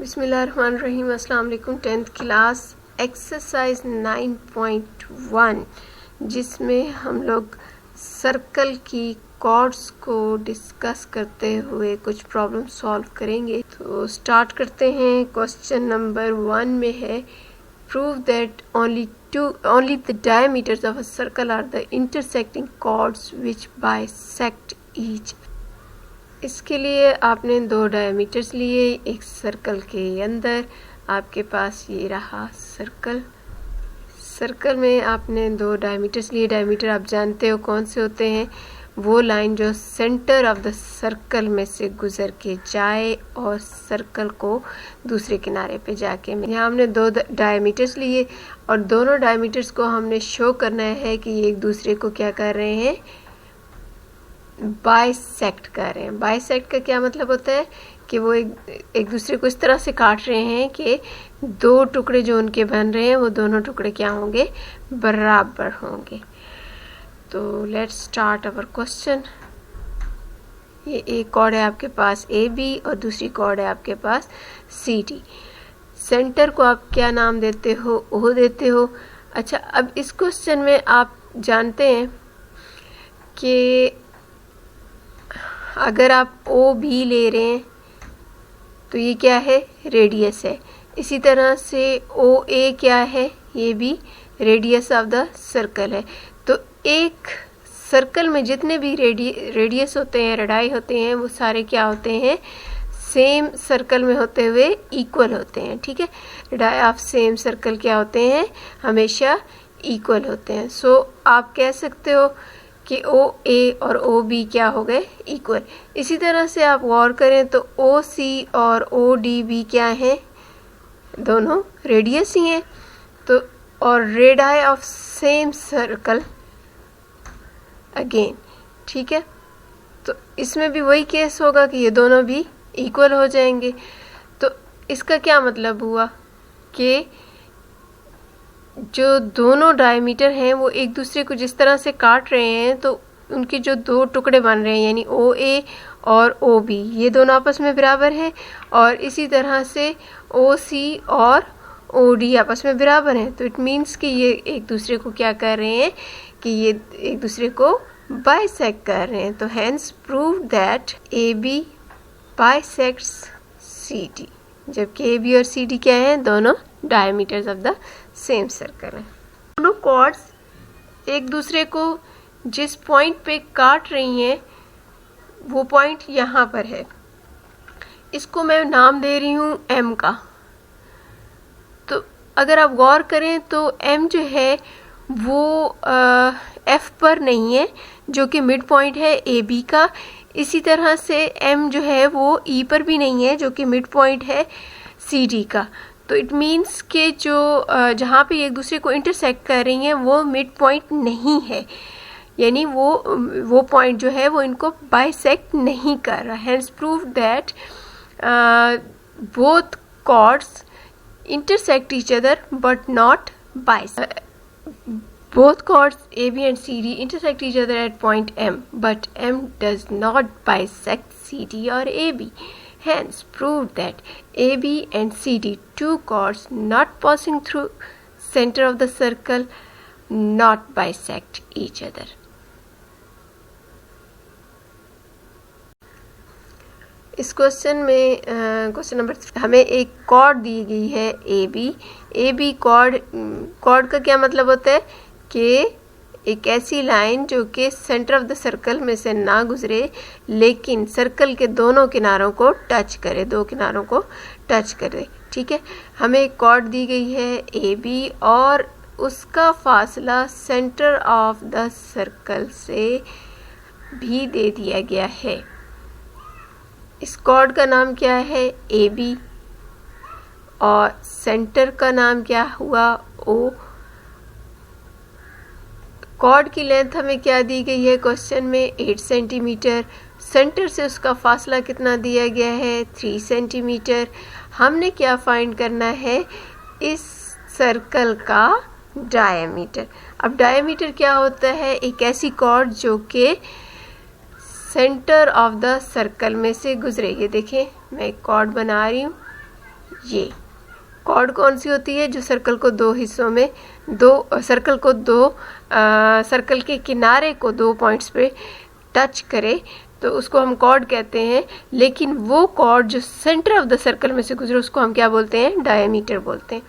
बिस्मिल्लाहिर्रहमानिर्रहीम। अस्सलाम वालेकुम। 10th क्लास एक्सरसाइज 9.1 जिसमें हम लोग सर्कल की कॉर्ड्स को डिस्कस करते हुए कुछ प्रॉब्लम सॉल्व करेंगे। तो स्टार्ट करते हैं। क्वेश्चन नंबर 1 में है prove that only the diameters of a circle are the intersecting chords which bisect each। इसके लिए आपने दो डायमीटर्स लिए। एक सर्कल के अंदर आपके पास ये रहा सर्कल में आपने दो डायमीटर्स लिए। डायमीटर आप जानते हो कौन से होते हैं, वो लाइन जो सेंटर ऑफ द सर्कल में से गुजर के जाए और सर्कल को दूसरे किनारे पे जाके। यहाँ हमने दो डायमीटर्स लिए और दोनों डायमीटर्स को हमने शो करना है कि ये एक दूसरे को क्या कर रहे हैं, बाइसेक्ट कर रहे हैं। बाइसेक्ट का क्या मतलब होता है कि वो एक दूसरे को इस तरह से काट रहे हैं कि दो टुकड़े जो उनके बन रहे हैं वो दोनों टुकड़े क्या होंगे, बराबर होंगे। तो लेट्स स्टार्ट अवर क्वेश्चन। ये एक कॉर्ड है आपके पास ए बी और दूसरी कॉर्ड है आपके पास सी डी। सेंटर को आप क्या नाम देते हो, ओ देते हो। अच्छा, अब इस क्वेश्चन में आप जानते हैं कि अगर आप ओ भी ले रहे हैं तो ये क्या है, रेडियस है। इसी तरह से ओ ए क्या है, ये भी रेडियस ऑफ द सर्कल है। तो एक सर्कल में जितने भी रेडियस होते हैं, रेडाई होते हैं, वो सारे क्या होते हैं, सेम सर्कल में होते हुए इक्वल होते हैं। ठीक है, रेडाई ऑफ सेम सर्कल क्या होते हैं, हमेशा इक्वल होते हैं। सो आप कह सकते हो कि ओ ए और ओ बी क्या हो गए, इक्वल। इसी तरह से आप गौर करें तो ओ सी और ओ डी भी क्या हैं, दोनों रेडियस ही हैं। तो और radii of same circle again. ठीक है, तो इसमें भी वही केस होगा कि ये दोनों भी इक्वल हो जाएंगे। तो इसका क्या मतलब हुआ कि जो दोनों डायमीटर हैं वो एक दूसरे को जिस तरह से काट रहे हैं तो उनके जो दो टुकड़े बन रहे हैं, यानी ओ ए और ओ बी, ये दोनों आपस में बराबर हैं। और इसी तरह से ओ सी और ओ डी आपस में बराबर हैं। तो इट मीन्स कि ये एक दूसरे को क्या कर रहे हैं कि ये एक दूसरे को बाइसेक्ट कर रहे हैं। तो hence prove that A B bisects C D, जबकि ए बी और सी डी क्या हैं, दोनों diameters of the same circle है। दोनों कॉर्ड्स एक दूसरे को जिस पॉइंट पे काट रही हैं वो पॉइंट यहाँ पर है। इसको मैं नाम दे रही हूँ एम का। तो अगर आप गौर करें तो एम जो है वो एफ पर नहीं है, जो कि मिड पॉइंट है ए बी का। इसी तरह से एम जो है वो ई पर भी नहीं है, जो कि मिड पॉइंट है सी डी का। तो इट मीन्स के जो जहाँ पे एक दूसरे को इंटरसेक्ट कर रही हैं वो मिड पॉइंट नहीं है, यानी वो पॉइंट जो है वो इनको बाइसेक्ट नहीं कर रहा। Hence prove that both chords intersect each other but not bisect. Both chords AB and CD intersect each other at point M, but M does not bisect CD or AB. Hence, prove that AB and CD, two chords not passing through center of the circle, not bisect each other. इस question में question number 3 हमें एक cord दी गई है A B cord का क्या मतलब होता है कि एक ऐसी लाइन जो कि सेंटर ऑफ द सर्कल में से ना गुजरे लेकिन सर्कल के दोनों किनारों को टच करे, दो किनारों को टच करे। ठीक है, हमें एक कॉर्ड दी गई है ए बी और उसका फासला सेंटर ऑफ द सर्कल से भी दे दिया गया है। इस कॉर्ड का नाम क्या है, ए बी, और सेंटर का नाम क्या हुआ, ओ। कॉर्ड की लेंथ हमें क्या दी गई है क्वेश्चन में, 8 सेंटीमीटर। सेंटर से उसका फासला कितना दिया गया है, 3 सेंटीमीटर। हमने क्या फाइंड करना है, इस सर्कल का डायमीटर। अब डायमीटर क्या होता है, एक ऐसी कॉर्ड जो कि सेंटर ऑफ द सर्कल में से गुजरे। ये देखें, मैं एक कॉर्ड बना रही हूँ, ये कॉर्ड कौन सी होती है? जो सर्कल को दो हिस्सों में, सर्कल के किनारे को 2 पॉइंट्स पे टच करे तो उसको हम कॉर्ड कहते हैं। लेकिन वो कॉर्ड जो सेंटर ऑफ द सर्कल में से गुजरे उसको हम क्या बोलते हैं? डायमीटर बोलते हैं।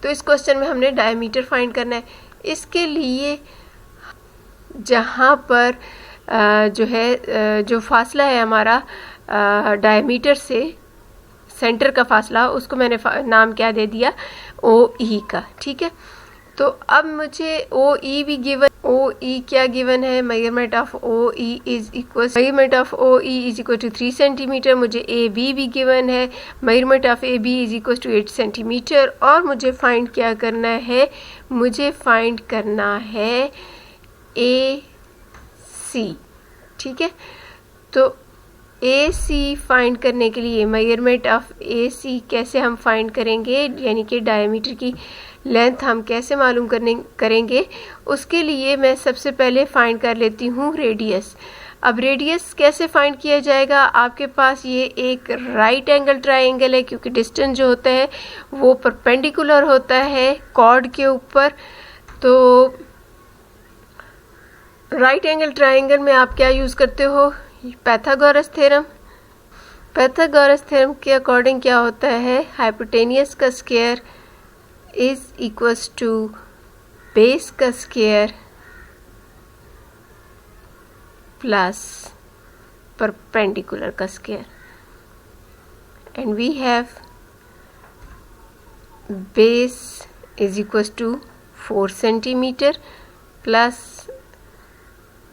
तो इस क्वेश्चन में हमने डायमीटर फाइंड करना है। इसके लिए जहाँ पर जो फासला है हमारा डायमीटर से सेंटर का फासला, उसको मैंने नाम क्या दे दिया? ओ ई का। ठीक है, तो अब मुझे ओ ई भी गिवन, ओ ई क्या गिवन है? Measurement of O E is equal to 3 centimetre. मुझे ए बी भी गिवन है, measurement of A B is equal to 8 centimetre. और मुझे फाइंड क्या करना है? मुझे फाइंड करना है ए सी। ठीक है, तो ए सी फाइंड करने के लिए मेजरमेंट ऑफ ए सी कैसे हम फाइंड करेंगे, यानी कि डायमीटर की लेंथ हम कैसे मालूम करेंगे? उसके लिए मैं सबसे पहले फाइंड कर लेती हूँ रेडियस। अब रेडियस कैसे फाइंड किया जाएगा? आपके पास ये एक राइट एंगल ट्राइंगल है, क्योंकि डिस्टेंस जो होता है वो परपेंडिकुलर होता है कॉर्ड के ऊपर। तो राइट एंगल ट्राइंगल में आप क्या यूज़ करते हो? Pythagoras theorem. पाइथागोरस थ्योरम के अकॉर्डिंग क्या होता है? हाइपोटेनियस का square is equals to base का स्क्वायर प्लस परपेंडिकुलर का square, and we have base is equals to 4 centimetre plus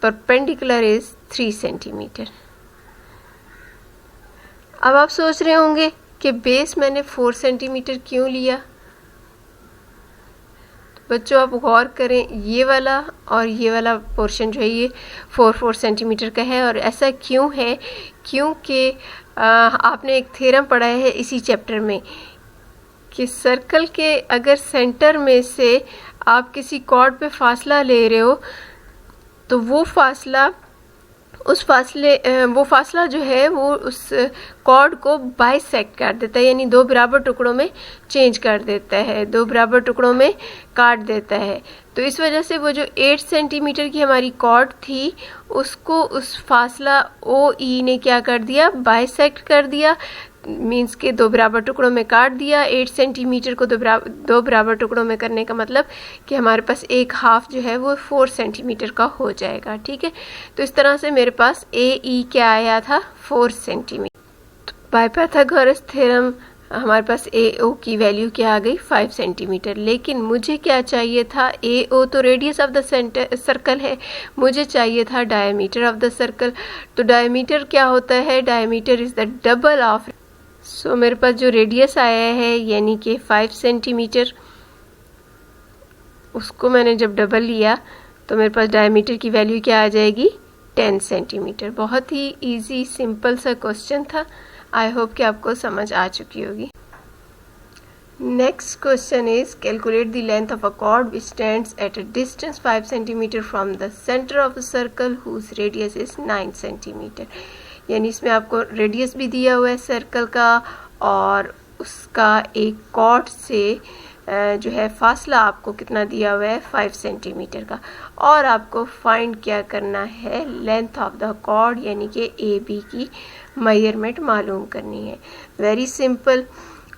perpendicular is 3 centimetre. अब आप सोच रहे होंगे कि बेस मैंने 4 सेंटीमीटर क्यों लिया? तो बच्चों आप गौर करें, ये वाला और ये वाला पोर्शन जो है ये 4 सेंटीमीटर का है। और ऐसा क्यों है? क्योंकि आपने एक थ्योरम पढ़ा है इसी चैप्टर में कि सर्कल के अगर सेंटर में से आप किसी कॉर्ड पे फासला ले रहे हो तो वो फासला जो है वो उस कॉर्ड को बाइसेक्ट कर देता है, यानी 2 बराबर टुकड़ों में चेंज कर देता है, 2 बराबर टुकड़ों में काट देता है। तो इस वजह से वो जो 8 सेंटीमीटर की हमारी कॉर्ड थी उसको उस फासला ओ ई ने क्या कर दिया? बाइसेक्ट कर दिया, मीन्स के 2 बराबर टुकड़ों में काट दिया। 8 सेंटीमीटर को 2 बराबर टुकड़ों में करने का मतलब कि हमारे पास एक हाफ जो है वो 4 सेंटीमीटर का हो जाएगा। ठीक है, तो इस तरह से मेरे पास ए ई क्या आया था? 4 सेंटीमीटर। तो बाय पाइथागोरस थ्योरम हमारे पास ए ओ की वैल्यू क्या आ गई? 5 सेंटीमीटर। लेकिन मुझे क्या चाहिए था? ए ओ तो रेडियस ऑफ द सर्कल है, मुझे चाहिए था डायमीटर ऑफ द सर्कल। तो डायमीटर क्या होता है? Diameter is the double of, so मेरे पास जो रेडियस आया है यानी कि 5 सेंटीमीटर, उसको मैंने जब डबल लिया तो मेरे पास डायमीटर की वैल्यू क्या आ जाएगी? 10 सेंटीमीटर। बहुत ही इजी सिंपल सा क्वेश्चन था। आई होप कि आपको समझ आ चुकी होगी। Next question is calculate the length of a chord which stands at a distance 5 centimetre from the centre of a circle whose radius is 9 centimetre. यानी इसमें आपको रेडियस भी दिया हुआ है सर्कल का और उसका एक कॉर्ड से जो है फासला आपको कितना दिया हुआ है? 5 सेंटीमीटर का। और आपको फाइंड क्या करना है? लेंथ ऑफ द कॉर्ड यानी कि ए बी की मेजरमेंट मालूम करनी है। Very simple.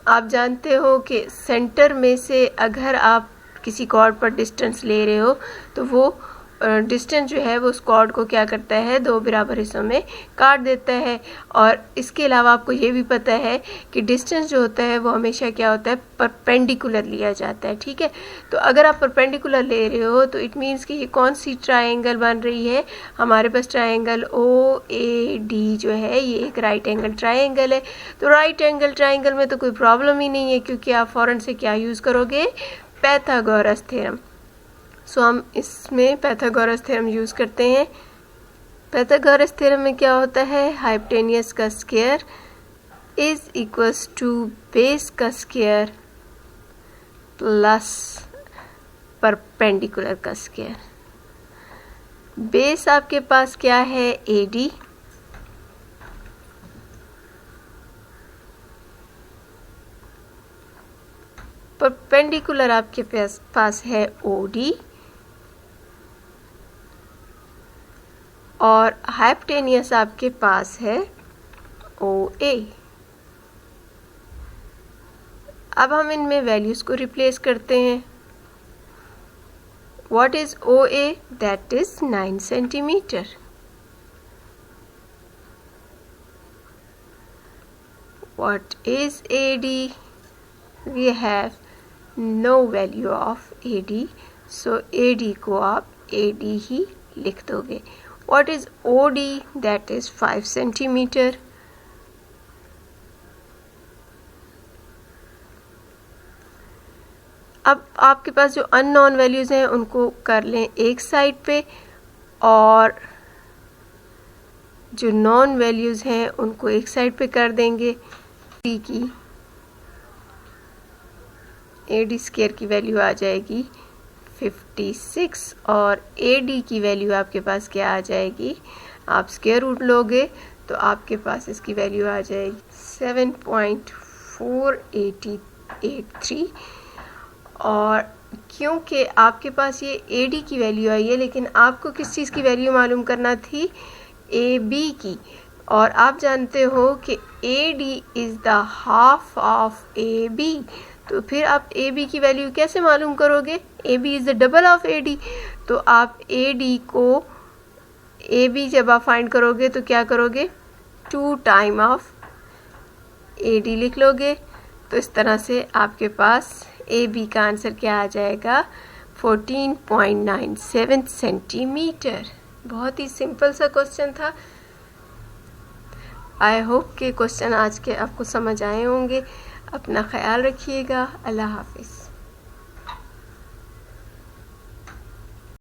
आप जानते हो कि सेंटर में से अगर आप किसी कॉर्ड पर डिस्टेंस ले रहे हो तो वो डिस्टेंस जो है वो उस कॉर्ड को क्या करता है? 2 बराबर हिस्सों में काट देता है। और इसके अलावा आपको ये भी पता है कि डिस्टेंस जो होता है वो हमेशा क्या होता है? परपेंडिकुलर लिया जाता है। ठीक है, तो अगर आप परपेंडिकुलर ले रहे हो तो इट मीन्स कि ये कौन सी ट्रायंगल बन रही है? हमारे पास ट्रायंगल ओ ए डी जो है ये एक राइट एंगल ट्रायंगल है। तो राइट एंगल ट्रायंगल में तो कोई प्रॉब्लम ही नहीं है, क्योंकि आप फ़ौरन से क्या यूज़ करोगे? Pythagoras theorem. सो हम इसमें पाइथागोरस थ्योरम यूज़ करते हैं। पाइथागोरस थ्योरम में क्या होता है? हाइपोटेनियस का square is equals to base का स्क्वायर प्लस परपेंडिकुलर का स्क्वायर। बेस आपके पास क्या है? ए डी, परपेंडिकुलर आपके पास है OD और हाइपोटेनियस आपके पास है OA। अब हम इनमें वैल्यूज को रिप्लेस करते हैं। What is OA? That is 9 centimeter. What is AD? We have no value of AD, so AD को आप AD ही लिख दोगे। What is OD? That is 5 centimeter. अब आपके पास जो अननोन वैल्यूज़ हैं उनको कर लें एक साइड पे और जो नॉन वैल्यूज़ हैं उनको एक साइड पे कर देंगे। डी की AD स्क्वायर की वैल्यू आ जाएगी 56 और AD की वैल्यू आपके पास क्या आ जाएगी, आप स्क्वायर रूट लोगे तो आपके पास इसकी वैल्यू आ जाएगी 7.4883। और क्योंकि आपके पास ये AD की वैल्यू आई है लेकिन आपको किस चीज़ की वैल्यू मालूम करना थी, AB की, और आप जानते हो कि AD is the half of AB, तो फिर आप AB की वैल्यू कैसे मालूम करोगे, AB is the double of AD। तो आप AD को AB जब आप फाइंड करोगे तो क्या करोगे, 2 टाइम ऑफ AD लिख लोगे। तो इस तरह से आपके पास AB का आंसर क्या आ जाएगा, 14.97 सेंटीमीटर। बहुत ही सिंपल सा क्वेश्चन था। आई होप कि क्वेश्चन आज के आपको समझ आए होंगे। अपना ख्याल रखिएगा। अल्लाह हाफिज़।